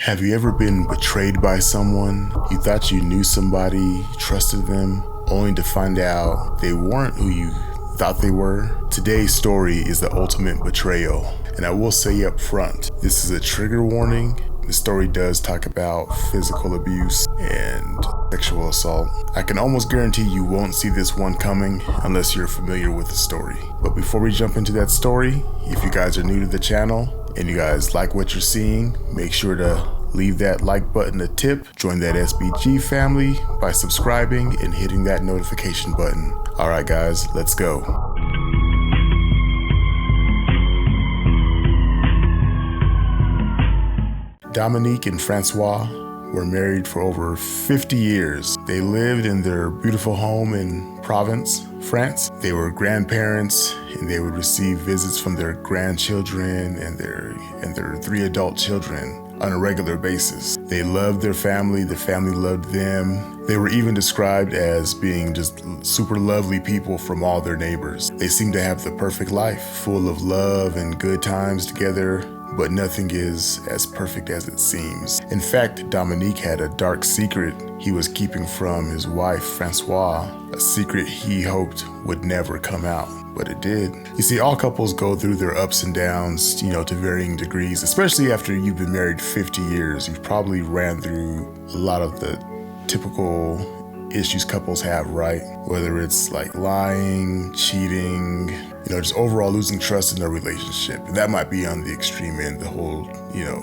Have you ever been betrayed by someone? You thought you knew somebody, you trusted them, only to find out they weren't who you thought they were? Today's story is the ultimate betrayal, and I will say up front, this is a trigger warning. The story does talk about physical abuse and sexual assault. I can almost guarantee you won't see this one coming unless you're familiar with the story. But before we jump into that story, if you guys are new to the channel and you guys like what you're seeing, make sure to leave that like button a tip. Join that SBG family by subscribing and hitting that notification button. All right, guys, let's go. Dominique and Francois were married for over 50 years. They lived in their beautiful home in Provence, France. They were grandparents and they would receive visits from their grandchildren and their 3 adult children on a regular basis. They loved their family, the family loved them. They were even described as being just super lovely people from all their neighbors. They seemed to have the perfect life, full of love and good times together, but nothing is as perfect as it seems. In fact, Dominique had a dark secret he was keeping from his wife, Francois, a secret he hoped would never come out, but it did. You see, all couples go through their ups and downs, to varying degrees, especially after you've been married 50 years. You've probably ran through a lot of the typical issues couples have, right? Whether it's like lying, cheating, just overall losing trust in a relationship. And that might be on the extreme end, the whole,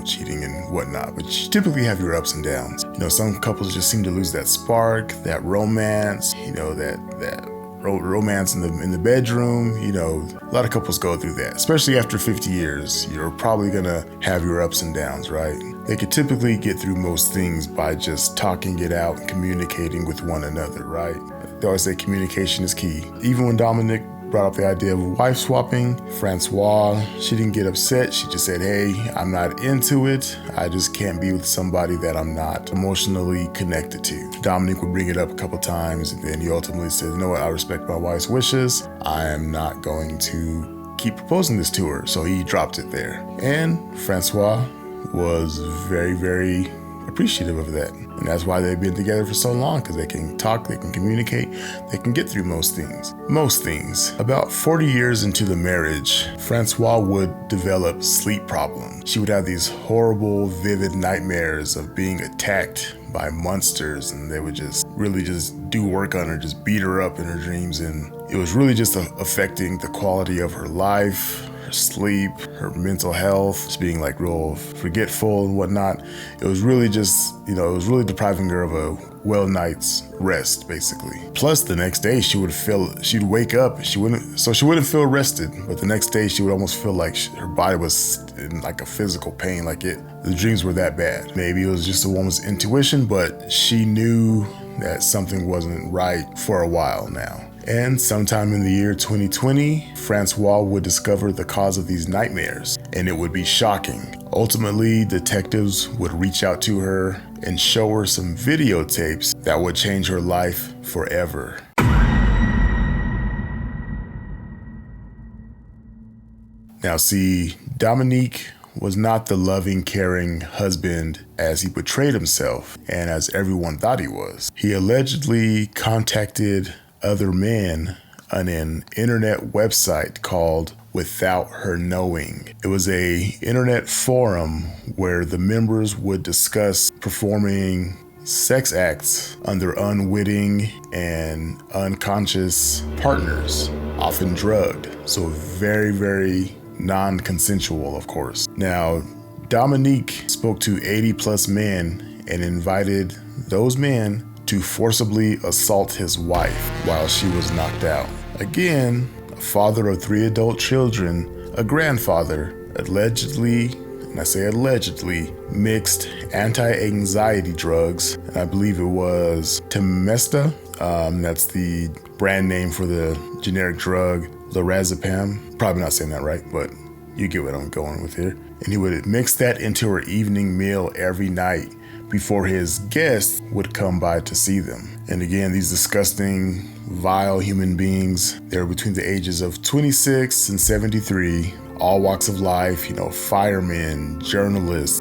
cheating and whatnot. But you typically have your ups and downs. Some couples just seem to lose that spark, that romance, that romance in the bedroom. A lot of couples go through that, especially after 50 years. You're probably gonna have your ups and downs, right? They could typically get through most things by just talking it out and communicating with one another, right? They always say communication is key. Even when Dominique brought up the idea of wife swapping, Francois, she didn't get upset. She just said, hey, I'm not into it. I just can't be with somebody that I'm not emotionally connected to. Dominique would bring it up a couple times, and then he ultimately said, you know what, I respect my wife's wishes. I am not going to keep proposing this to her. So he dropped it there. And Francois was very, very appreciative of that. And that's why they've been together for so long, because they can talk, they can communicate, they can get through most things. Most things. About 40 years into the marriage, Francois would develop sleep problems. She would have these horrible, vivid nightmares of being attacked by monsters, and they would just really just do work on her, just beat her up in her dreams. And it was really just affecting the quality of her life, sleep, her mental health, just being like real forgetful and whatnot. It was really just, it was really depriving her of a well night's rest, basically. Plus the next day she'd wake up, she wouldn't feel rested, but the next day she would almost feel like her body was in like a physical pain, the dreams were that bad. Maybe it was just a woman's intuition, but she knew that something wasn't right for a while now. And sometime in the year 2020, Francois would discover the cause of these nightmares, and it would be shocking. Ultimately, detectives would reach out to her and show her some videotapes that would change her life forever. Now see, Dominique was not the loving, caring husband as he portrayed himself and as everyone thought he was. He allegedly contacted other men on an internet website called Without Her Knowing. It was an internet forum where the members would discuss performing sex acts on their unwitting and unconscious partners, often drugged. So very, very non-consensual, of course. Now, Dominique spoke to 80 plus men and invited those men to forcibly assault his wife while she was knocked out. Again, a father of 3 adult children, a grandfather, allegedly, and I say allegedly, mixed anti-anxiety drugs, and I believe it was Temesta. That's the brand name for the generic drug, lorazepam. Probably not saying that right, but you get what I'm going with here. And he would mix that into her evening meal every night before his guests would come by to see them. And again, these disgusting, vile human beings, they're between the ages of 26 and 73, all walks of life, firemen, journalists,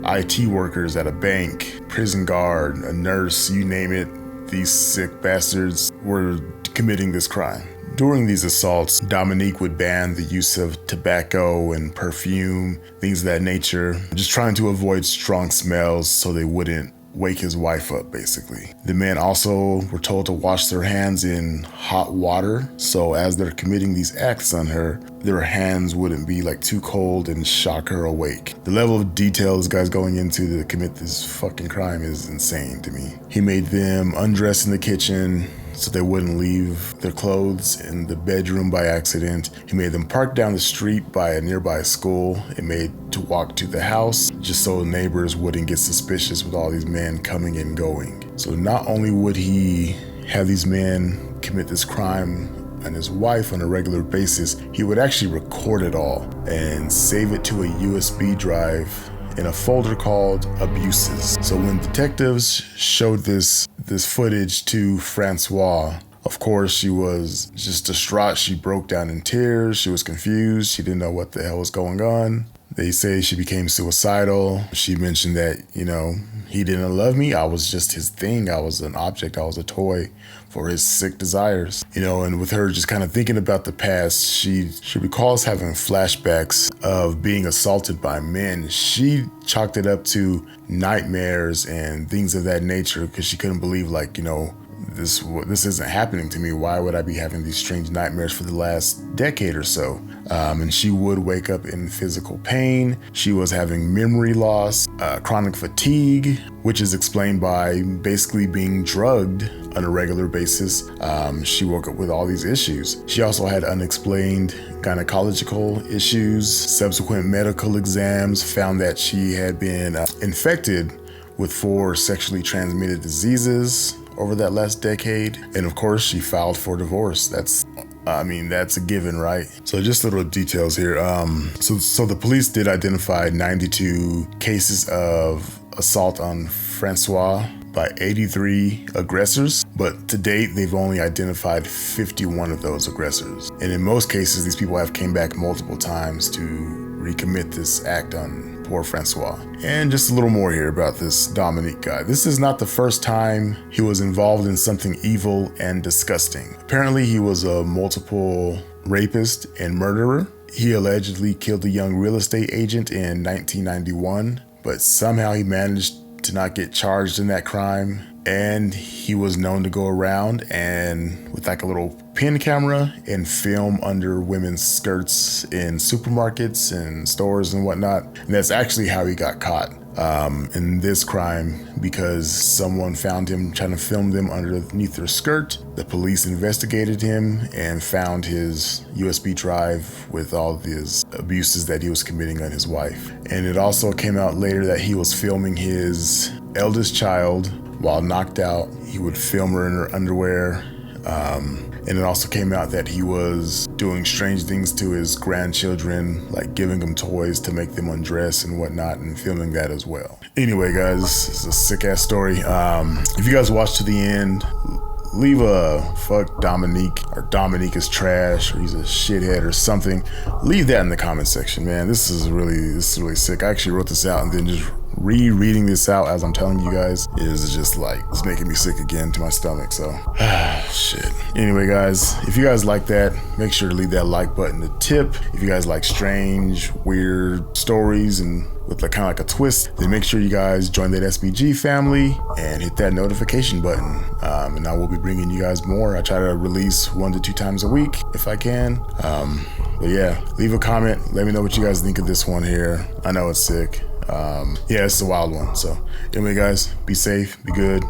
IT workers at a bank, prison guard, a nurse, you name it. These sick bastards were committing this crime. During these assaults, Dominique would ban the use of tobacco and perfume, things of that nature, just trying to avoid strong smells so they wouldn't wake his wife up, basically. The men also were told to wash their hands in hot water, so as they're committing these acts on her, their hands wouldn't be like too cold and shock her awake. The level of detail this guy's going into to commit this fucking crime is insane to me. He made them undress in the kitchen so they wouldn't leave their clothes in the bedroom by accident. He made them park down the street by a nearby school and made to walk to the house just so neighbors wouldn't get suspicious with all these men coming and going. So not only would he have these men commit this crime on his wife on a regular basis, he would actually record it all and save it to a USB drive in a folder called Abuses. So when detectives showed this footage to Francois, of course, she was just distraught. She broke down in tears. She was confused. She didn't know what the hell was going on. They say she became suicidal. She mentioned that, he didn't love me. I was just his thing. I was an object. I was a toy for his sick desires. And with her just kind of thinking about the past, she recalls having flashbacks of being assaulted by men. She chalked it up to nightmares and things of that nature because she couldn't believe, this isn't happening to me. Why would I be having these strange nightmares for the last decade or so? And she would wake up in physical pain. She was having memory loss, chronic fatigue, which is explained by basically being drugged on a regular basis. She woke up with all these issues. She also had unexplained gynecological issues. Subsequent medical exams found that she had been infected with 4 sexually transmitted diseases over that last decade. And of course, she filed for divorce. That's a given, right? So just little details here. So the police did identify 92 cases of assault on Francois by 83 aggressors, but to date, they've only identified 51 of those aggressors. And in most cases, these people have came back multiple times to recommit this act on poor Francois. And just a little more here about this Dominique guy. This is not the first time he was involved in something evil and disgusting. Apparently, he was a multiple rapist and murderer. He allegedly killed a young real estate agent in 1991, but somehow he managed to not get charged in that crime. And he was known to go around and with like a little pin camera and film under women's skirts in supermarkets and stores and whatnot. And that's actually how he got caught in this crime, because someone found him trying to film them underneath their skirt. The police investigated him and found his USB drive with all of his abuses that he was committing on his wife. And it also came out later that he was filming his eldest child while knocked out. He would film her in her underwear. And it also came out that he was doing strange things to his grandchildren, like giving them toys to make them undress and whatnot, and filming that as well. Anyway, guys, this is a sick ass story. If you guys watch to the end, leave a fuck Dominique, or Dominique is trash, or he's a shithead or something. Leave that in the comment section, man. This is really sick. I actually wrote this out, and then just rereading this out as I'm telling you guys is just like, it's making me sick again to my stomach. So shit. Anyway, guys, if you guys like that, make sure to leave that like button. A tip, if you guys like strange, weird stories and with like kind of like a twist, then make sure you guys join that SBG family and hit that notification button. And I will be bringing you guys more. I try to release 1 to 2 times a week if I can. But yeah, leave a comment. Let me know what you guys think of this one here. I know it's sick. Yeah, it's a wild one. So anyway, guys, be safe, be good.